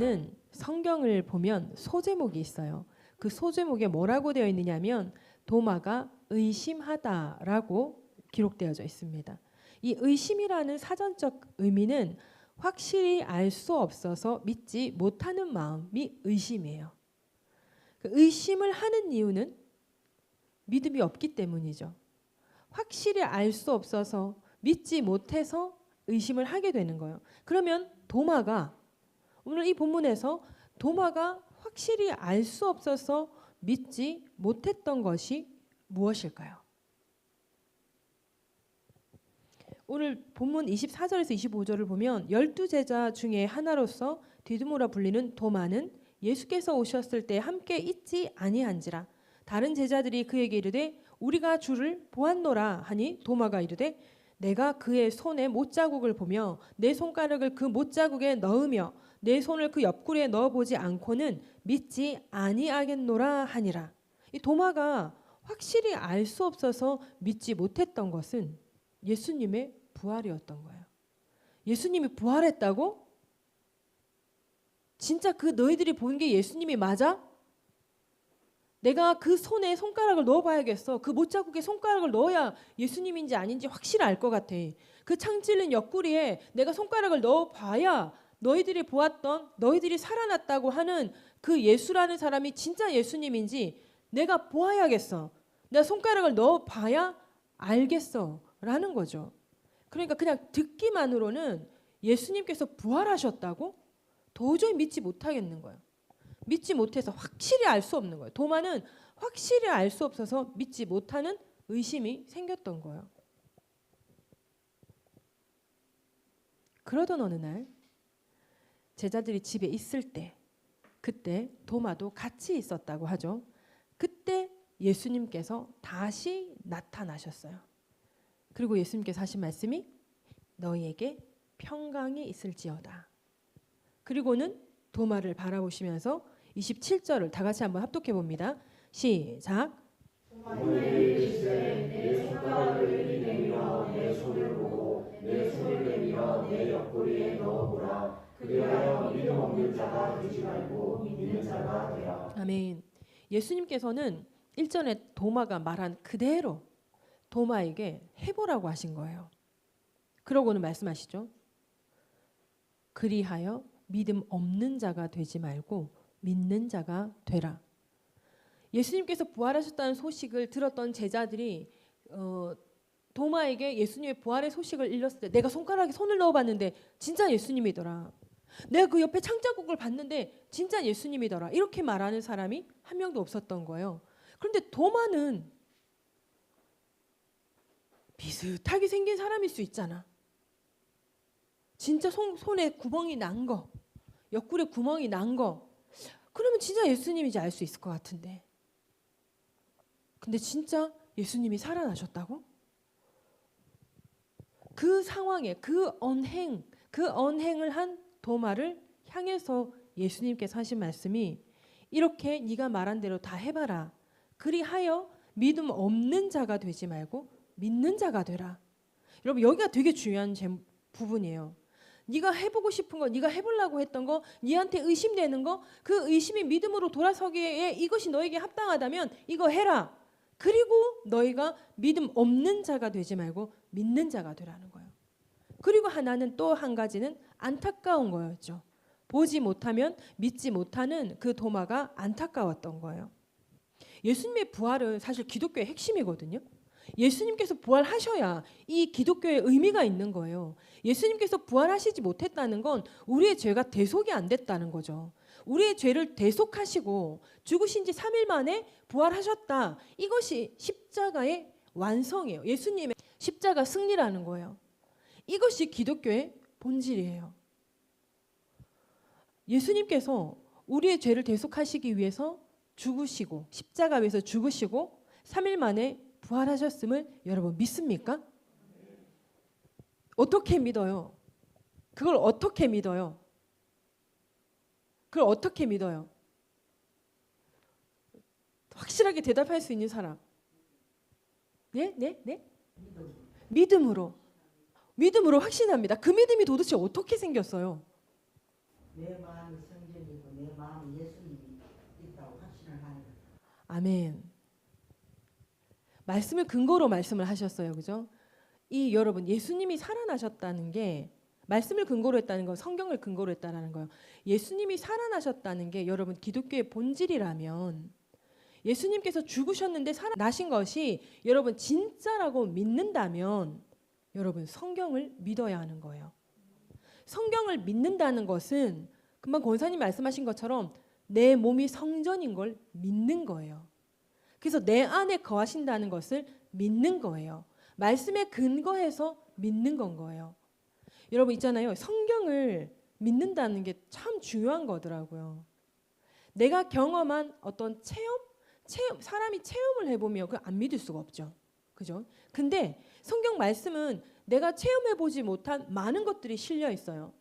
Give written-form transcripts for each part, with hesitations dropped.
도마는 성경을 보면 소제목이 있어요. 그 소제목에 뭐라고 되어 있느냐면 도마가 의심하다라고 기록되어져 있습니다. 이 의심이라는 사전적 의미는 확실히 알 수 없어서 믿지 못하는 마음이 의심이에요. 그 의심을 하는 이유는 믿음이 없기 때문이죠. 확실히 알 수 없어서 믿지 못해서 의심을 하게 되는 거예요. 그러면 도마가 오늘 이 본문에서 도마가 확실히 알 수 없어서 믿지 못했던 것이 무엇일까요? 오늘 본문 24절에서 25절을 보면 12제자 중에 하나로서 디두모라 불리는 도마는 예수께서 오셨을 때 함께 있지 아니한지라. 다른 제자들이 그에게 이르되 우리가 주를 보았노라 하니 도마가 이르되 내가 그의 손에 못자국을 보며 내 손가락을 그 못자국에 넣으며 내 손을 그 옆구리에 넣어보지 않고는 믿지 아니하겠노라 하니라. 이 도마가 확실히 알 수 없어서 믿지 못했던 것은 예수님의 부활이었던 거예요. 예수님이 부활했다고? 진짜 그 너희들이 본 게 예수님이 맞아? 내가 그 손에 손가락을 넣어봐야겠어. 그 못자국에 손가락을 넣어야 예수님인지 아닌지 확실히 알 것 같아. 그 창 찔린 옆구리에 내가 손가락을 넣어봐야 너희들이 보았던 너희들이 살아났다고 하는 그 예수라는 사람이 진짜 예수님인지 내가 보아야겠어. 내가 손가락을 넣어봐야 알겠어 라는 거죠. 그러니까 그냥 듣기만으로는 예수님께서 부활하셨다고 도저히 믿지 못하겠는 거예요. 믿지 못해서 확실히 알 수 없는 거예요. 도마는 확실히 알 수 없어서 믿지 못하는 의심이 생겼던 거예요. 그러던 어느 날 제자들이 집에 있을 때 그때 도마도 같이 있었다고 하죠. 그때 예수님께서 다시 나타나셨어요. 그리고 예수님께서 하신 말씀이 너희에게 평강이 있을지어다. 그리고는 도마를 바라보시면서 27절을 다 같이 한번 합독해 봅니다. 시작. 내 손가락을 내밀어 내 손을 보고 내 손을 내밀어 내 옆구리에 넣어보라. 그리하여 믿음 없는 자가 되지 말고 믿는 자가 되라. 아멘. 예수님께서는 일전에 도마가 말한 그대로 도마에게 해보라고 하신 거예요. 그러고는 말씀하시죠. 그리하여 믿음 없는 자가 되지 말고 믿는 자가 되라. 예수님께서 부활하셨다는 소식을 들었던 제자들이 도마에게 예수님의 부활의 소식을 일렀을 때 내가 손가락에 손을 넣어봤는데 진짜 예수님이더라. 내가 그 옆에 창자국을 봤는데 진짜 예수님이더라. 이렇게 말하는 사람이 한 명도 없었던 거예요. 그런데 도마는 비슷하게 생긴 사람일 수 있잖아. 진짜 손에 구멍이 난 거, 옆구리에 구멍이 난 거, 그러면 진짜 예수님인지 알 수 있을 것 같은데. 근데 진짜 예수님이 살아나셨다고? 그 상황에 그 언행을 한 도마를 향해서 예수님께서 하신 말씀이 이렇게 네가 말한 대로 다 해봐라. 그리하여 믿음 없는 자가 되지 말고 믿는 자가 되라. 여러분 여기가 되게 중요한 부분이에요. 네가 해보고 싶은 거, 네가 해보려고 했던 거, 네한테 의심되는 거, 그 의심이 믿음으로 돌아서기에 이것이 너에게 합당하다면 이거 해라. 그리고 너희가 믿음 없는 자가 되지 말고 믿는 자가 되라는 거예요. 그리고 하나는 또 한 가지는 안타까운 거였죠. 보지 못하면 믿지 못하는 그 도마가 안타까웠던 거예요. 예수님의 부활은 사실 기독교의 핵심이거든요. 예수님께서 부활하셔야 이 기독교의 의미가 있는 거예요. 예수님께서 부활하시지 못했다는 건 우리의 죄가 대속이 안 됐다는 거죠. 우리의 죄를 대속하시고 죽으신 지 3일 만에 부활하셨다. 이것이 십자가의 완성이에요. 예수님의 십자가 승리라는 거예요. 이것이 기독교의 본질이에요. 예수님께서 우리의 죄를 대속하시기 위해서 죽으시고 십자가 위에서 죽으시고 3일 만에 부활하셨음을 여러분 믿습니까? 어떻게 믿어요? 그걸 어떻게 믿어요? 그걸 어떻게 믿어요? 확실하게 대답할 수 있는 사람. 네? 믿음으로 확신합니다. 그 믿음이 도대체 어떻게 생겼어요? 내 마음이 성전이 아멘. 말씀을 근거로 말씀을 하셨어요. 그죠? 이 여러분 예수님이 살아나셨다는 게 말씀을 근거로 했다는 건 성경을 근거로 했다는 거예요. 예수님이 살아나셨다는 게 여러분 기독교의 본질이라면 예수님께서 죽으셨는데 살아나신 것이 여러분 진짜라고 믿는다면 여러분 성경을 믿어야 하는 거예요. 성경을 믿는다는 것은 금방 권사님 말씀하신 것처럼 내 몸이 성전인 걸 믿는 거예요. 그래서 내 안에 거하신다는 것을 믿는 거예요. 말씀에 근거해서 믿는 건 거예요. 여러분 있잖아요. 성경을 믿는다는 게 참 중요한 거더라고요. 내가 경험한 어떤 체험 사람이 체험을 해보면 그걸 안 믿을 수가 없죠. 그죠? 근데 성경 말씀은 내가 체험해보지 못한 많은 것들이 실려 있어요.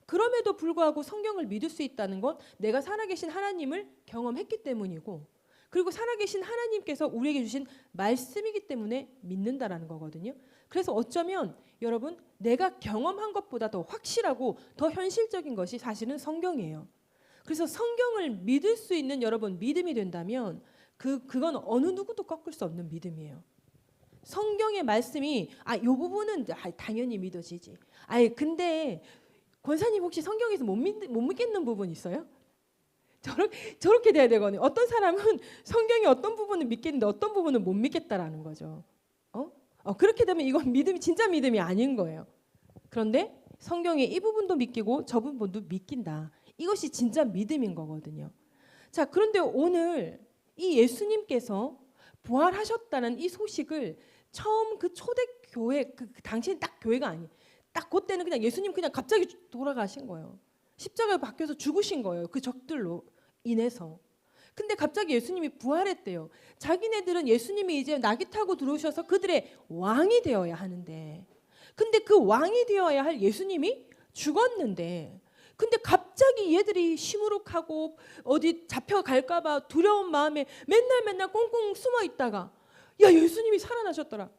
그럼에도 불구하고 성경을 믿을 수 있다는 건 내가 살아계신 하나님을 경험했기 때문이고 그리고 살아계신 하나님께서 우리에게 주신 말씀이기 때문에 믿는다라는 거거든요. 그래서 어쩌면 여러분 내가 경험한 것보다 더 확실하고 더 현실적인 것이 사실은 성경이에요. 그래서 성경을 믿을 수 있는 여러분 믿음이 된다면 그건 어느 누구도 꺾을 수 없는 믿음이에요. 성경의 말씀이 이 부분은 당연히 믿어지지. 근데 권사님 혹시 성경에서 못 믿겠는 부분 있어요? 저렇게 돼야 되거든요. 어떤 사람은 성경의 어떤 부분은 믿겠는데 어떤 부분은 못 믿겠다라는 거죠. 그렇게 되면 이건 믿음이 진짜 믿음이 아닌 거예요. 그런데 성경의 이 부분도 믿기고 저 부분도 믿긴다. 이것이 진짜 믿음인 거거든요. 자, 그런데 오늘 이 예수님께서 부활하셨다는 이 소식을 처음 그 초대교회 그 당시엔 딱 교회가 아니. 딱 그때는 그냥 예수님 그냥 갑자기 돌아가신 거예요. 십자가에 박혀서 죽으신 거예요. 그 적들로 인해서. 근데 갑자기 예수님이 부활했대요. 자기네들은 예수님이 이제 나귀 타고 들어오셔서 그들의 왕이 되어야 하는데 근데 그 왕이 되어야 할 예수님이 죽었는데 근데 갑자기 얘들이 시무룩하고 어디 잡혀갈까 봐 두려운 마음에 맨날 꽁꽁 숨어 있다가 야 예수님이 살아나셨더라.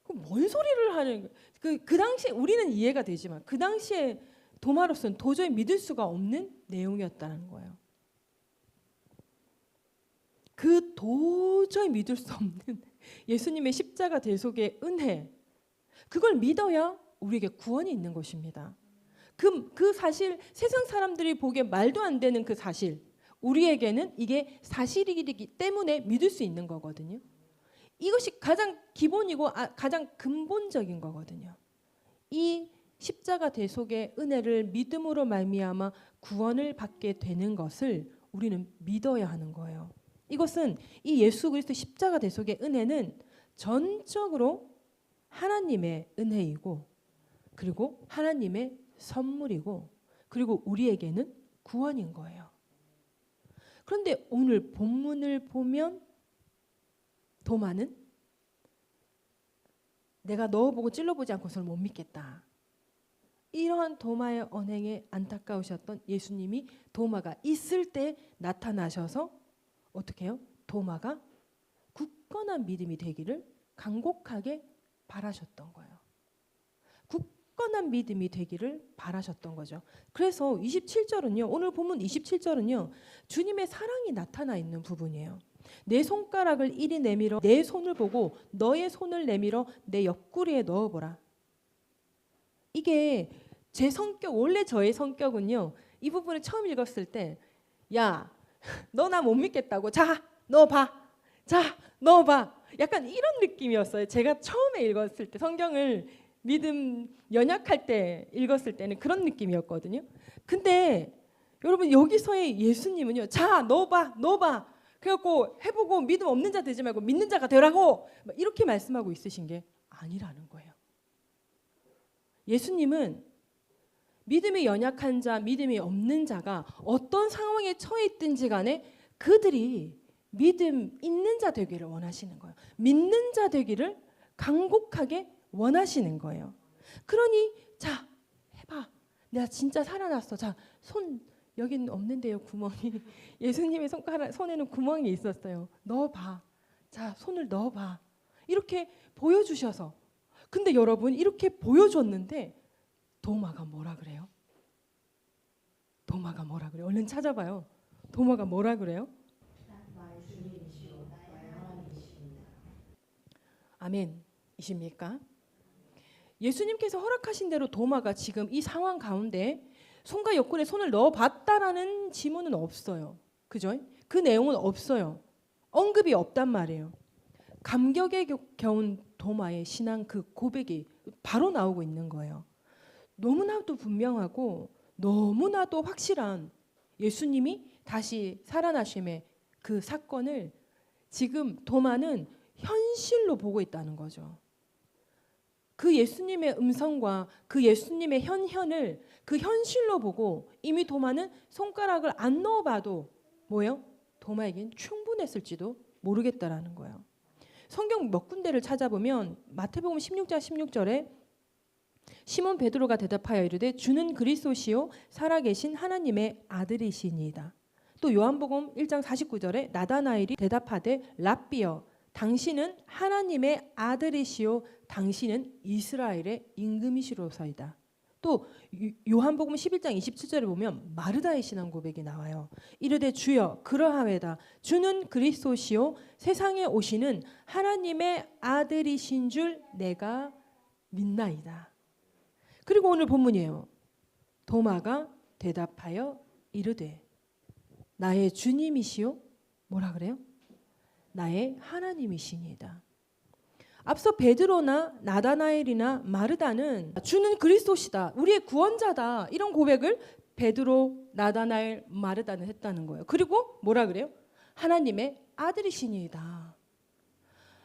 그럼 뭔 소리를 하는 거야. 그 당시에 우리는 이해가 되지만 그 당시에 도마로서는 도저히 믿을 수가 없는 내용이었다는 거예요. 그 도저히 믿을 수 없는 예수님의 십자가 대속의 은혜 그걸 믿어야 우리에게 구원이 있는 것입니다. 그 사실 세상 사람들이 보기에 말도 안 되는 그 사실 우리에게는 이게 사실이기 때문에 믿을 수 있는 거거든요. 이것이 가장 기본이고 가장 근본적인 거거든요. 이 십자가 대속의 은혜를 믿음으로 말미암아 구원을 받게 되는 것을 우리는 믿어야 하는 거예요. 이것은 이 예수 그리스도 십자가 대속의 은혜는 전적으로 하나님의 은혜이고 그리고 하나님의 선물이고 그리고 우리에게는 구원인 거예요. 그런데 오늘 본문을 보면 도마는 내가 넣어보고 찔러보지 않고서는 못 믿겠다. 이러한 도마의 언행에 안타까우셨던 예수님이 도마가 있을 때 나타나셔서 어떻게 해요? 도마가 굳건한 믿음이 되기를 간곡하게 바라셨던 거예요. 굳건한 믿음이 되기를 바라셨던 거죠. 그래서 27절은요. 오늘 본문 27절은요. 주님의 사랑이 나타나 있는 부분이에요. 내 손가락을 이리 내밀어 내 손을 보고 너의 손을 내밀어 내 옆구리에 넣어보라. 이게 제 성격 원래 저의 성격은요. 이 부분을 처음 읽었을 때 야, 너 나 못 믿겠다고. 자, 넣어봐. 자, 넣어봐. 약간 이런 느낌이었어요. 제가 처음에 읽었을 때 성경을 믿음 연약할 때 읽었을 때는 그런 느낌이었거든요. 근데 여러분 여기서의 예수님은요. 자, 넣어봐. 그래갖고 해보고 믿음 없는 자 되지 말고 믿는 자가 되라고 이렇게 말씀하고 있으신 게 아니라는 거예요. 예수님은 믿음이 연약한 자, 믿음이 없는 자가 어떤 상황에 처해 있든지 간에 그들이 믿음 있는 자 되기를 원하시는 거예요. 믿는 자 되기를 간곡하게 원하시는 거예요. 그러니 자, 해봐. 내가 진짜 살아났어. 자, 손 여기는 없는데요, 구멍이. 예수님의 손에는 구멍이 있었어요. 넣어봐. 자, 손을 넣어봐. 이렇게 보여주셔서. 근데 여러분 이렇게 보여줬는데 도마가 뭐라 그래요? 도마가 뭐라 그래요? 얼른 찾아봐요. 도마가 뭐라 그래요? 아멘이십니까? 예수님께서 허락하신 대로 도마가 지금 이 상황 가운데 손과 옆구리에 손을 넣어봤다라는 지문은 없어요. 그죠? 그 내용은 없어요. 언급이 없단 말이에요. 감격에 겨운 도마의 신앙 그 고백이 바로 나오고 있는 거예요. 너무나도 분명하고 너무나도 확실한 예수님이 다시 살아나심의 그 사건을 지금 도마는 현실로 보고 있다는 거죠. 그 예수님의 음성과 그 예수님의 현현을 그 현실로 보고 이미 도마는 손가락을 안 넣어봐도 뭐예요? 도마에겐 충분했을지도 모르겠다라는 거예요. 성경 몇 군데를 찾아보면 마태복음 16장 16절에 시몬 베드로가 대답하여 이르되 주는 그리스도시요 살아계신 하나님의 아들이시니이다. 또 요한복음 1장 49절에 나다나엘이 대답하되 랍비여 당신은 하나님의 아들이시요 당신은 이스라엘의 임금이시로소이다. 또 요한복음 11장 27절에 보면 마르다의 신앙 고백이 나와요. 이르되 주여 그러하외다 주는 그리스도시요 세상에 오시는 하나님의 아들이신 줄 내가 믿나이다. 그리고 오늘 본문이에요. 도마가 대답하여 이르되 나의 주님이시요 뭐라 그래요? 나의 하나님이시니이다. 앞서 베드로나 나다나엘이나 마르다는 주는 그리스도시다. 우리의 구원자다. 이런 고백을 베드로, 나다나엘, 마르다는 했다는 거예요. 그리고 뭐라 그래요? 하나님의 아들이시니이다.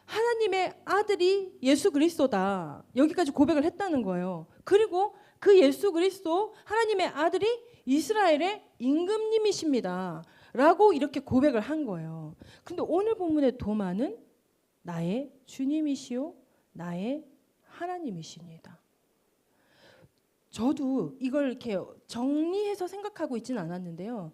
하나님의 아들이 예수 그리스도다. 여기까지 고백을 했다는 거예요. 그리고 그 예수 그리스도 하나님의 아들이 이스라엘의 임금님이십니다. 라고 이렇게 고백을 한 거예요. 근데 오늘 본문의 도마는 나의 주님이시요 나의 하나님이시니다. 저도 이걸 이렇게 정리해서 생각하고 있지는 않았는데요.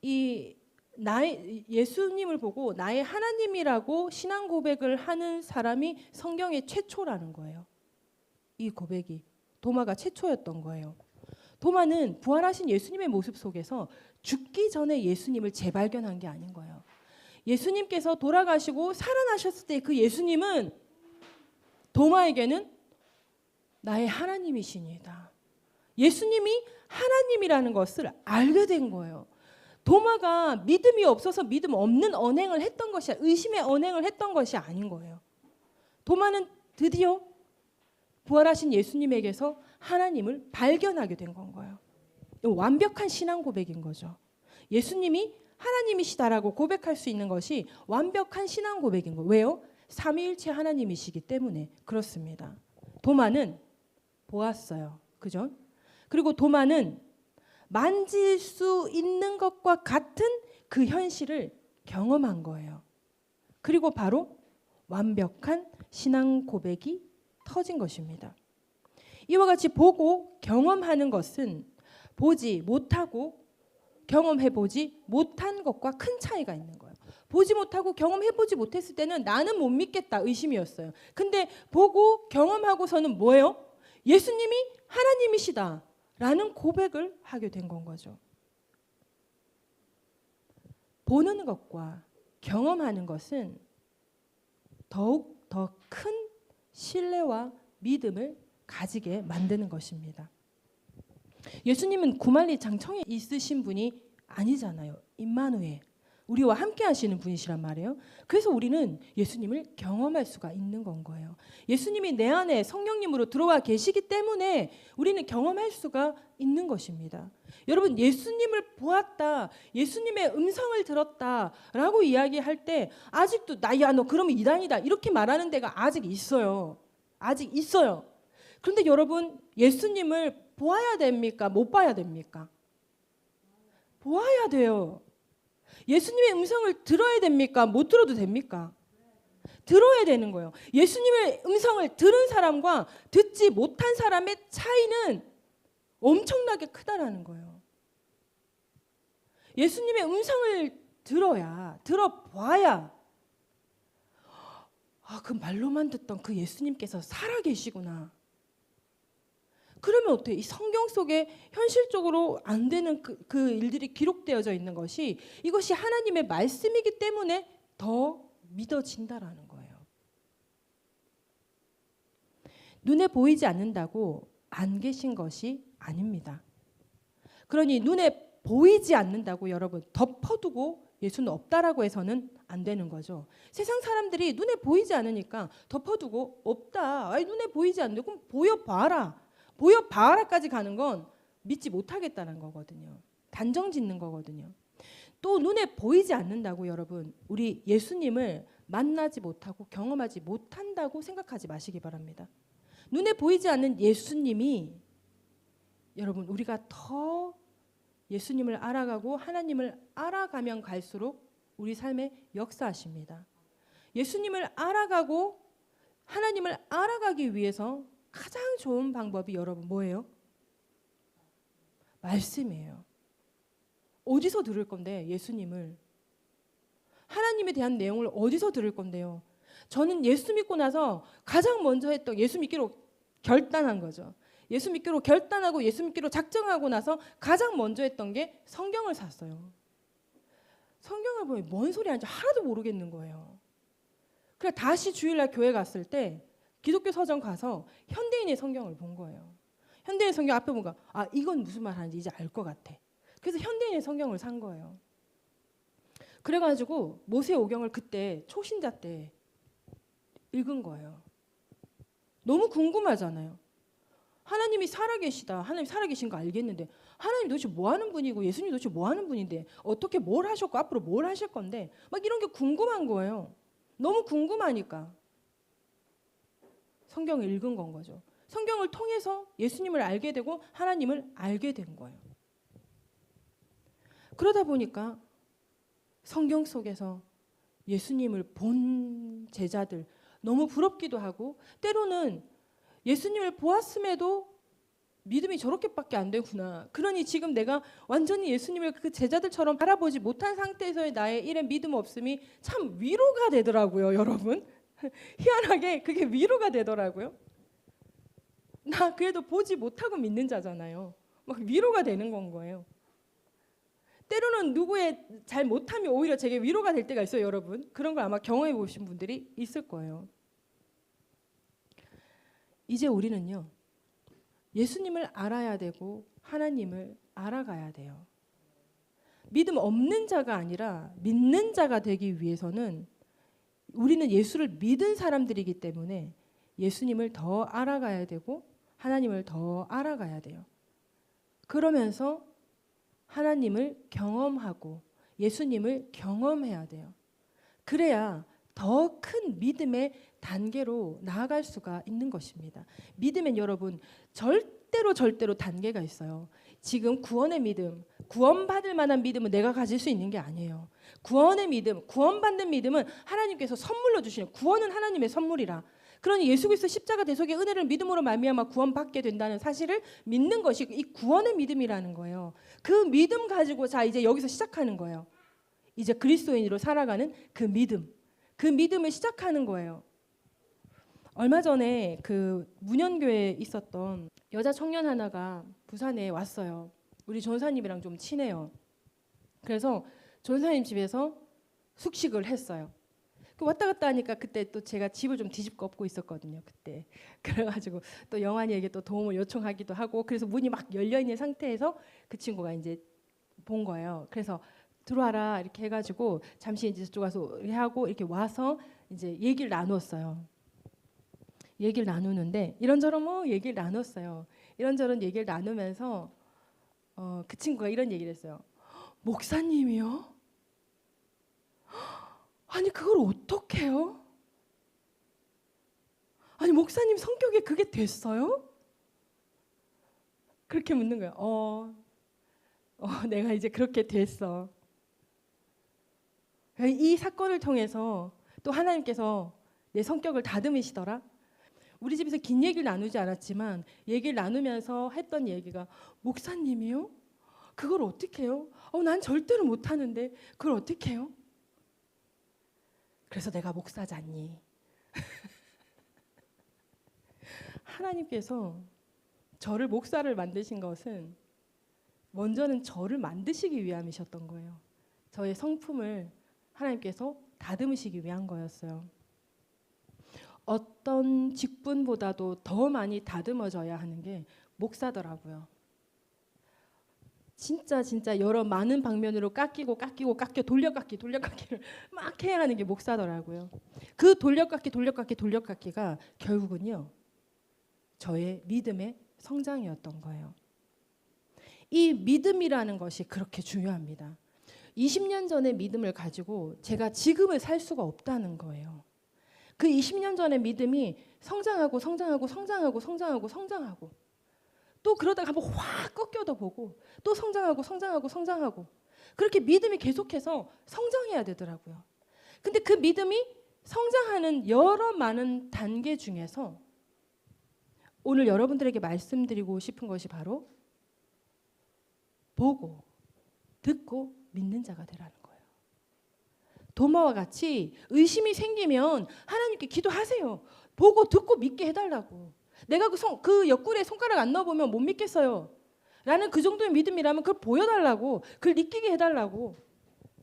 이 나의 예수님을 보고 나의 하나님이라고 신앙 고백을 하는 사람이 성경의 최초라는 거예요. 이 고백이 도마가 최초였던 거예요. 도마는 부활하신 예수님의 모습 속에서 죽기 전에 예수님을 재발견한 게 아닌 거예요. 예수님께서 돌아가시고 살아나셨을 때 그 예수님은 도마에게는 나의 하나님이시니다. 예수님이 하나님이라는 것을 알게 된 거예요. 도마가 믿음이 없어서 믿음 없는 언행을 했던 것이 의심의 언행을 했던 것이 아닌 거예요. 도마는 드디어 부활하신 예수님에게서 하나님을 발견하게 된 건 거예요. 완벽한 신앙 고백인 거죠. 예수님이 하나님이시다라고 고백할 수 있는 것이 완벽한 신앙 고백인 거예요. 왜요? 삼위일체 하나님이시기 때문에 그렇습니다. 도마는 보았어요. 그죠? 그리고 도마는 만질 수 있는 것과 같은 그 현실을 경험한 거예요. 그리고 바로 완벽한 신앙 고백이 터진 것입니다. 이와 같이 보고 경험하는 것은 보지 못하고 경험해보지 못한 것과 큰 차이가 있는 거예요. 보지 못하고 경험해보지 못했을 때는 나는 못 믿겠다 의심이었어요. 근데 보고 경험하고서는 뭐예요? 예수님이 하나님이시다 라는 고백을 하게 된 건 거죠. 보는 것과 경험하는 것은 더욱 더 큰 신뢰와 믿음을 가지게 만드는 것입니다. 예수님은 구만리장청에 있으신 분이 아니잖아요. 임마누엘, 우리와 함께 하시는 분이시란 말이에요. 그래서 우리는 예수님을 경험할 수가 있는 건 거예요. 예수님이 내 안에 성령님으로 들어와 계시기 때문에 우리는 경험할 수가 있는 것입니다. 여러분, 예수님을 보았다, 예수님의 음성을 들었다라고 이야기할 때 아직도 야, 너 그러면 이단이다 이렇게 말하는 데가 아직 있어요. 아직 있어요. 그런데 여러분, 예수님을 보아야 됩니까? 못 봐야 됩니까? 보아야 돼요. 예수님의 음성을 들어야 됩니까? 못 들어도 됩니까? 들어야 되는 거예요. 예수님의 음성을 들은 사람과 듣지 못한 사람의 차이는 엄청나게 크다라는 거예요. 예수님의 음성을 들어봐야 그 말로만 듣던 그 예수님께서 살아계시구나. 그러면 어때요? 이 성경 속에 현실적으로 안 되는 그 일들이 기록되어져 있는 것이 이것이 하나님의 말씀이기 때문에 더 믿어진다라는 거예요. 눈에 보이지 않는다고 안 계신 것이 아닙니다. 그러니 눈에 보이지 않는다고 여러분 덮어두고 예수는 없다라고 해서는 안 되는 거죠. 세상 사람들이 눈에 보이지 않으니까 덮어두고 없다. 아니, 눈에 보이지 않는데 그럼 보여봐라. 보여봐라까지 가는 건 믿지 못하겠다는 거거든요. 단정 짓는 거거든요. 또 눈에 보이지 않는다고 여러분 우리 예수님을 만나지 못하고 경험하지 못한다고 생각하지 마시기 바랍니다. 눈에 보이지 않는 예수님이 여러분 우리가 더 예수님을 알아가고 하나님을 알아가면 갈수록 우리 삶에 역사하십니다. 예수님을 알아가고 하나님을 알아가기 위해서 가장 좋은 방법이 여러분 뭐예요? 말씀이에요. 어디서 들을 건데 예수님을? 하나님에 대한 내용을 어디서 들을 건데요? 저는 예수 믿고 나서 가장 먼저 했던 예수 믿기로 결단한 거죠. 예수 믿기로 결단하고 예수 믿기로 작정하고 나서 가장 먼저 했던 게 성경을 샀어요. 성경을 보면 뭔 소리 하는지 하나도 모르겠는 거예요. 그래서 다시 주일날 교회 갔을 때 기독교 서점 가서 현대인의 성경을 본 거예요. 현대인 성경 앞에 보니까 아 이건 무슨 말 하는지 이제 알 것 같아. 그래서 현대인의 성경을 산 거예요. 그래가지고 모세오경을 그때 초신자 때 읽은 거예요. 너무 궁금하잖아요. 하나님이 살아계시다. 하나님 살아계신 거 알겠는데 하나님 도대체 뭐 하는 분이고 예수님 도대체 뭐 하는 분인데 어떻게 뭘 하셨고 앞으로 뭘 하실 건데 막 이런 게 궁금한 거예요. 너무 궁금하니까 성경을 읽은 건 거죠. 성경을 통해서 예수님을 알게 되고 하나님을 알게 된 거예요. 그러다 보니까 성경 속에서 예수님을 본 제자들 너무 부럽기도 하고 때로는 예수님을 보았음에도 믿음이 저렇게밖에 안 되구나. 그러니 지금 내가 완전히 예수님을 그 제자들처럼 바라보지 못한 상태에서의 나의 이런 믿음 없음이 참 위로가 되더라고요, 여러분. 희한하게 그게 위로가 되더라고요. 나 그래도 보지 못하고 믿는 자잖아요. 막 위로가 되는 건 거예요. 때로는 누구의 잘 못함이 오히려 제게 위로가 될 때가 있어요, 여러분. 그런 걸 아마 경험해 보신 분들이 있을 거예요. 이제 우리는요. 예수님을 알아야 되고 하나님을 알아가야 돼요. 믿음 없는 자가 아니라 믿는 자가 되기 위해서는 우리는 예수를 믿은 사람들이기 때문에 예수님을 더 알아가야 되고 하나님을 더 알아가야 돼요. 그러면서 하나님을 경험하고 예수님을 경험해야 돼요. 그래야 더 큰 믿음의 단계로 나아갈 수가 있는 것입니다. 믿음엔 여러분 절대로 단계가 있어요. 지금 구원의 믿음, 구원받을 만한 믿음은 내가 가질 수 있는 게 아니에요. 구원의 믿음, 구원받는 믿음은 하나님께서 선물로 주시는 구원은 하나님의 선물이라. 그러니 예수 그리스도 십자가 대속의 은혜를 믿음으로 말미암아 구원받게 된다는 사실을 믿는 것이 이 구원의 믿음이라는 거예요. 그 믿음 가지고 자 이제 여기서 시작하는 거예요. 이제 그리스도인으로 살아가는 그 믿음. 그 믿음을 시작하는 거예요. 얼마 전에 그 문현교회에 있었던 여자 청년 하나가 부산에 왔어요. 우리 전사님이랑 좀 친해요. 그래서 전사님 집에서 숙식을 했어요. 왔다 갔다 하니까 그때 또 제가 집을 좀 뒤집고 엎고 있었거든요. 그때 그래가지고 또 영환이에게 또 도움을 요청하기도 하고 그래서 문이 막 열려 있는 상태에서 그 친구가 이제 본 거예요. 그래서 들어와라 이렇게 해가지고 잠시 이제 저쪽 가서 하고 이렇게 와서 이제 얘기를 나눴어요. 얘기를 나누는데 이런저런 뭐 얘기를 나눴어요. 이런저런 얘기를 나누면서 그 친구가 이런 얘기를 했어요. 목사님이요? 아니 그걸 어떻게 해요? 아니 목사님 성격에 그게 됐어요? 그렇게 묻는 거예요. 내가 이제 그렇게 됐어. 이 사건을 통해서 또 하나님께서 내 성격을 다듬으시더라. 우리 집에서 긴 얘기를 나누지 않았지만 얘기를 나누면서 했던 얘기가 목사님이요? 그걸 어떻게 해요? 난 절대로 못하는데 그걸 어떻게 해요? 그래서 내가 목사잖니. 하나님께서 저를 목사를 만드신 것은 먼저는 저를 만드시기 위함이셨던 거예요. 저의 성품을 하나님께서 다듬으시기 위한 거였어요. 어떤 직분보다도 더 많이 다듬어져야 하는 게 목사더라고요. 진짜 여러 많은 방면으로 깎이고 돌려깎기를 막 해야 하는 게 목사더라고요. 그 돌려깎기가 결국은요, 저의 믿음의 성장이었던 거예요. 이 믿음이라는 것이 그렇게 중요합니다. 20년 전의 믿음을 가지고 제가 지금을 살 수가 없다는 거예요. 그 20년 전의 믿음이 성장하고 또 그러다가 한번 확 꺾여도 보고 또 성장하고 그렇게 믿음이 계속해서 성장해야 되더라고요. 근데 그 믿음이 성장하는 여러 많은 단계 중에서 오늘 여러분들에게 말씀드리고 싶은 것이 바로 보고 듣고 믿는 자가 되라는 거예요. 도마와 같이 의심이 생기면 하나님께 기도하세요. 보고 듣고 믿게 해달라고. 내가 그 옆구리에 손가락 안 넣어보면 못 믿겠어요. 라는 그 정도의 믿음이라면 그걸 보여달라고, 그걸 느끼게 해달라고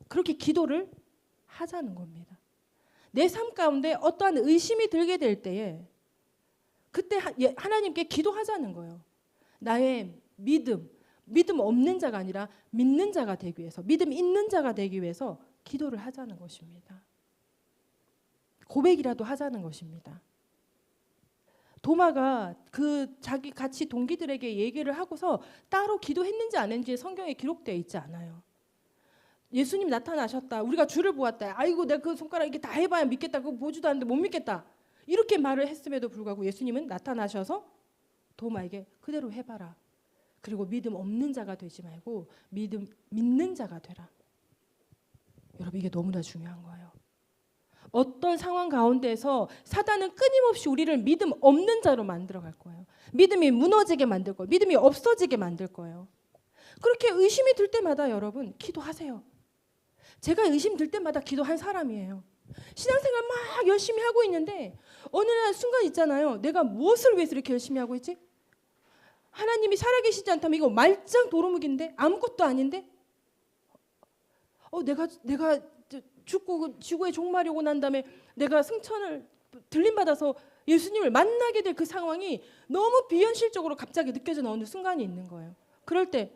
그렇게 기도를 하자는 겁니다. 내 삶 가운데 어떠한 의심이 들게 될 때에 그때 하나님께 기도하자는 거예요. 나의 믿음 없는 자가 아니라 믿는 자가 되기 위해서, 믿음 있는 자가 되기 위해서 기도를 하자는 것입니다. 고백이라도 하자는 것입니다. 도마가 그 자기 같이 동기들에게 얘기를 하고서 따로 기도했는지 안 했는지 성경에 기록되어 있지 않아요. 예수님 나타나셨다. 우리가 주를 보았다. 아이고 내가 그 손가락 이렇게 다 해봐야 믿겠다. 그거 보지도 않는데 못 믿겠다. 이렇게 말을 했음에도 불구하고 예수님은 나타나셔서 도마에게 그대로 해봐라. 그리고 믿음 없는 자가 되지 말고 믿음 믿는 자가 되라. 여러분 이게 너무나 중요한 거예요. 어떤 상황 가운데서 사단은 끊임없이 우리를 믿음 없는 자로 만들어갈 거예요. 믿음이 무너지게 만들 거예요. 믿음이 없어지게 만들 거예요. 그렇게 의심이 들 때마다 여러분 기도하세요. 제가 의심 들 때마다 기도한 사람이에요. 신앙생활 막 열심히 하고 있는데 어느 날 순간 있잖아요. 내가 무엇을 위해서 이렇게 열심히 하고 있지? 하나님이 살아계시지 않다면 이거 말짱 도루묵인데 아무것도 아닌데 내가 죽고 지구에 종말이 오고 난 다음에 내가 승천을 들림받아서 예수님을 만나게 될 그 상황이 너무 비현실적으로 갑자기 느껴지는 어느 순간이 있는 거예요. 그럴 때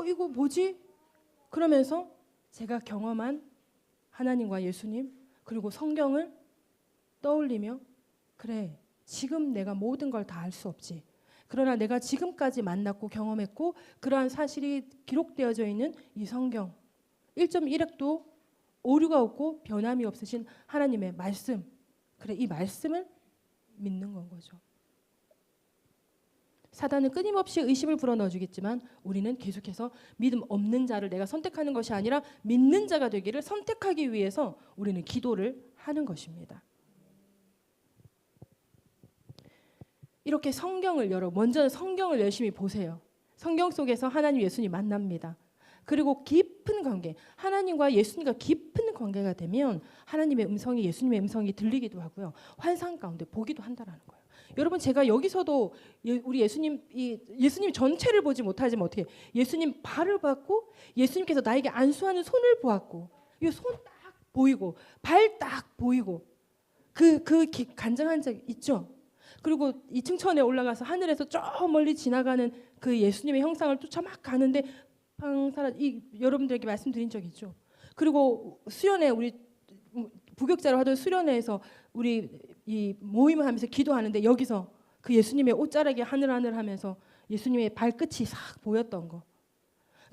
이거 뭐지? 그러면서 제가 경험한 하나님과 예수님 그리고 성경을 떠올리며 그래 지금 내가 모든 걸 다 알 수 없지. 그러나 내가 지금까지 만났고 경험했고 그러한 사실이 기록되어져 있는 이 성경 1.1핵도 오류가 없고 변함이 없으신 하나님의 말씀. 그래 이 말씀을 믿는 건 거죠. 사단은 끊임없이 의심을 불어넣어주겠지만 우리는 계속해서 믿음 없는 자를 내가 선택하는 것이 아니라 믿는 자가 되기를 선택하기 위해서 우리는 기도를 하는 것입니다. 이렇게 먼저 성경을 열심히 보세요. 성경 속에서 하나님 예수님 만납니다. 그리고 깊은 관계, 하나님과 예수님과 깊은 관계가 되면 하나님의 음성이 예수님의 음성이 들리기도 하고요. 환상 가운데 보기도 한다라는 거예요. 여러분 제가 여기서도 우리 예수님 전체를 보지 못하지만 어떻게 예수님 발을 봤고 예수님께서 나에게 안수하는 손을 보았고 이 손 딱 보이고 발 딱 보이고 그 간증한 적 있죠. 그리고 이 층천에 올라가서 하늘에서 저 멀리 지나가는 그 예수님의 형상을 쫓아 막 가는데 여러분들에게 말씀드린 적 있죠. 그리고 수련회 우리 부격자로 하던 수련회에서 우리 이 모임을 하면서 기도하는데 여기서 그 예수님의 옷자락이 하늘하늘 하면서 예수님의 발끝이 싹 보였던 거.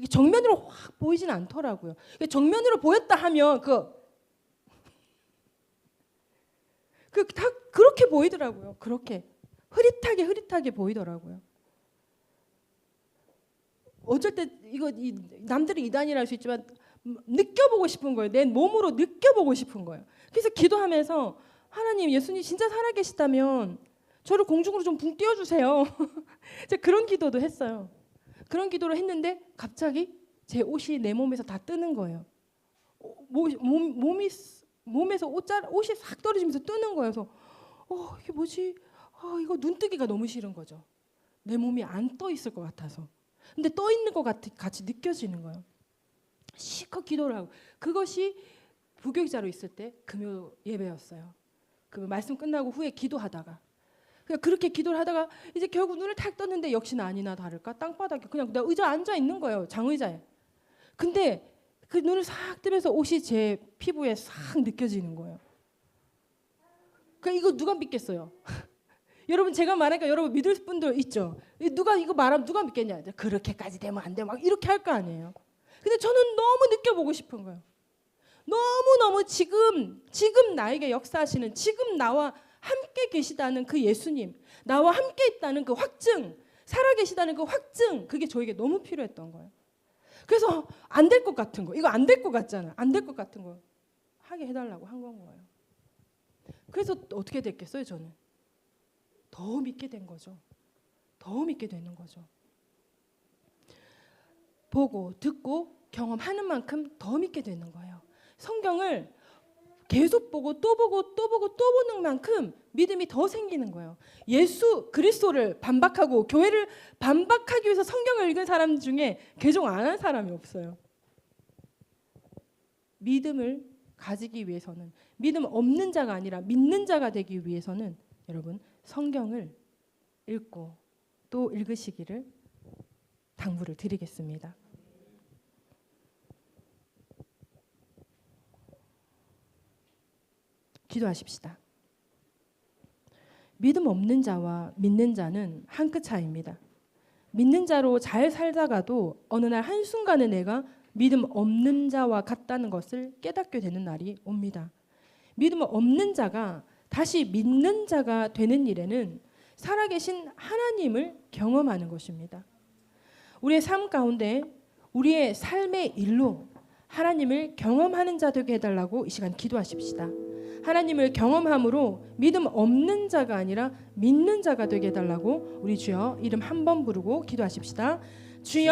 정면으로 확 보이진 않더라고요. 정면으로 보였다 하면 다 그렇게 보이더라고요. 그렇게 흐릿하게 보이더라고요. 어쩔 때 남들이 이단이라 할 수 있지만 느껴보고 싶은 거예요. 내 몸으로 느껴보고 싶은 거예요. 그래서 기도하면서 하나님 예수님 진짜 살아계시다면 저를 공중으로 좀 붕 띄워주세요. 제가 그런 기도도 했어요. 그런 기도를 했는데 갑자기 제 옷이 내 몸에서 다 뜨는 거예요. 몸에서 옷이 싹 떨어지면서 뜨는 거예요. 그래서 이게 뭐지? 이거 눈뜨기가 너무 싫은 거죠. 내 몸이 안 떠 있을 것 같아서. 근데 떠 있는 것 같이 느껴지는 거예요. 실컷 기도를 하고 그것이 부교육자로 있을 때 금요 예배였어요. 그 말씀 끝나고 후에 기도하다가 그냥 그렇게 기도를 하다가 이제 결국 눈을 탁 떴는데 역시나 아니나 다를까 땅바닥에 그냥 나 의자 앉아 있는 거예요. 장의자에. 근데 그 눈을 싹 뜨면서 옷이 제 피부에 싹 느껴지는 거예요. 그러니까 이거 누가 믿겠어요? 여러분 제가 말하니까 여러분 믿을 분들 있죠. 누가 이거 말하면 누가 믿겠냐? 그렇게까지 되면 안 돼. 막 이렇게 할 거 아니에요. 근데 저는 너무 느껴보고 싶은 거예요. 너무너무 지금 나에게 역사하시는 지금 나와 함께 계시다는 그 예수님, 나와 함께 있다는 그 확증, 살아계시다는 그 확증, 그게 저에게 너무 필요했던 거예요. 그래서 안 될 것 같은 거, 이거 안 될 것 같잖아. 안 될 것 같은 거 하게 해달라고 한 거예요. 그래서 어떻게 됐겠어요, 저는? 더 믿게 된 거죠. 더 믿게 되는 거죠. 보고 듣고 경험하는 만큼 더 믿게 되는 거예요. 성경을 계속 보고 또 보고 또 보고 또 보는 만큼 믿음이 더 생기는 거예요. 예수 그리스도를 반박하고 교회를 반박하기 위해서 성경을 읽은 사람 중에 개종 안 한 사람이 없어요. 믿음을 가지기 위해서는 믿음 없는 자가 아니라 믿는 자가 되기 위해서는 여러분 성경을 읽고 또 읽으시기를 당부를 드리겠습니다. 기도하십시다. 믿음 없는 자와 믿는 자는 한 끗 차이입니다. 믿는 자로 잘 살다가도 어느 날 한순간에 내가 믿음 없는 자와 같다는 것을 깨닫게 되는 날이 옵니다. 믿음 없는 자가 다시 믿는 자가 되는 일에는 살아계신 하나님을 경험하는 것입니다. 우리의 삶 가운데 우리의 삶의 일로 하나님을 경험하는 자 되게 해달라고 이 시간 기도하십시다. 하나님을 경험함으로 믿음 없는 자가 아니라 믿는 자가 되게 해달라고 우리 주여 이름 한 번 부르고 기도하십시다. 주여